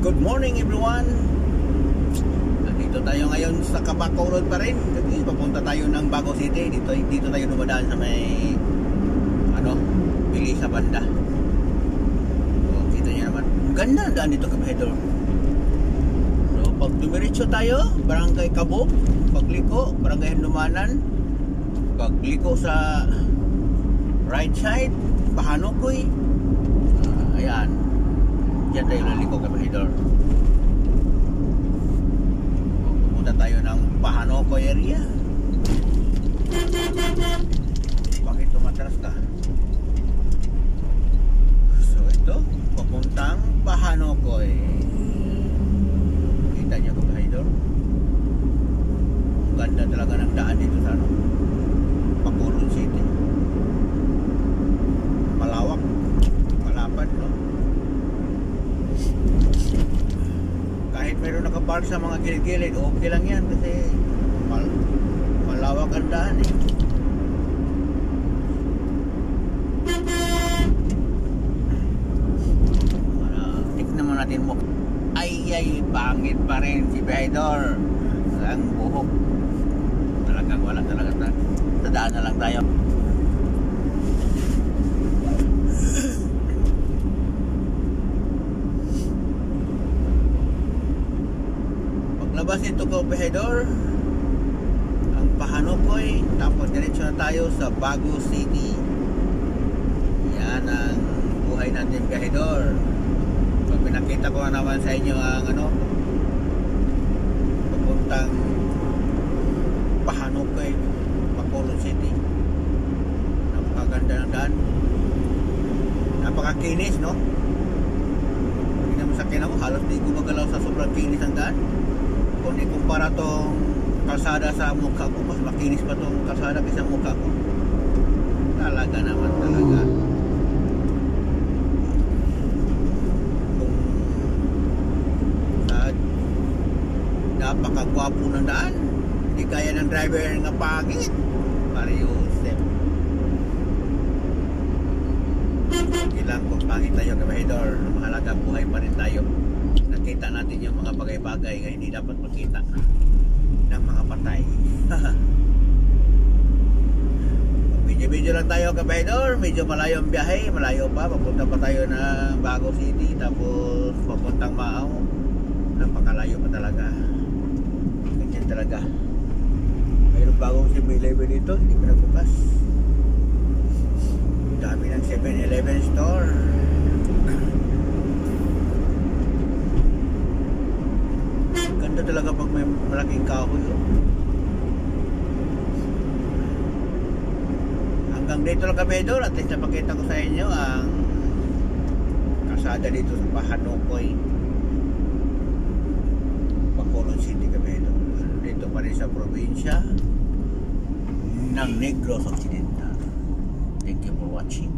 Good morning everyone. Nandito tayo ngayon sa Cabaco Road pa rin. Kasi papunta tayo ng Bago City. Dito tayo dumadaan sa may Bili sa banda. So, kita nyo naman. Ganda ang daan dito, Kabahedor. So, pag dumiretso tayo, Barangay Cabog. Pagliko, Barangay Handumanan. Pagliko sa right side, Pahanukoy. Ayan. Diyan tayo laliko, Kabahedor. Pupunta tayo ng Pahanukoy area. Bakit tumatras ka? So ito, papuntang Pahanukoy. Kita niyo, Kabahedor. Ganda talaga ng daan dito sa Bacolod City. Malawak, malapad, no? Kahit mayroon nakapark sa mga gilid-gilid, okay lang yan kasi malawak ang daan eh. Tignan mo natin mo. Ay, pangit pa rin si Bahedor. Ang buhok. Talagang wala talaga. Sa daan na lang tayo. Paglabas nito ko, Bahedor, ang Pahanukoy, tapos diretso na tayo sa Bago City. Yan ang buhay natin, Bahedor. Pag pinakita ko na naman sa inyo ang papuntang Pahanukoy, Bacolod City. Napakaganda ng daan. Napakakinis, no? Hindi naman sa akin ako, halos di ko magalaw sa sobrang kinis ang daan. Kung ikumpara tong kalsada sa mukha ko, mas makinis pa tong kalsada kaysa mukha ko. Talaga naman, talaga. Napakagwapo ng daan. Hindi kaya ng driver nga pangit. Mario Step. Kailangan kung pangit tayo, Kabahedor. Mahalaga, buhay pa rin tayo. Nakita natin yung mga bagay-bagay na hindi dapat makita ng mga patay. Medyo lang tayo, Kabahedor. Medyo malayo ang biyahe. Malayo pa. Papunta pa tayo ng Bago City. Tapos papuntang Maaw. Napakalayo pa talaga. Ganyan talaga. Mayroong bagong 7-Eleven dito. Hindi pa nagbukas. Dami ng 7-Eleven store. Ganda talaga pag may malaking kahoy. Hanggang dito lang, Kabahedor. At least napakita ko sa inyo ang kasada dito sa Pahanukoy, Bacolod City, Kabahedor. Dito pa rin sa probinsya ng Negros Occidental. Thank you for watching.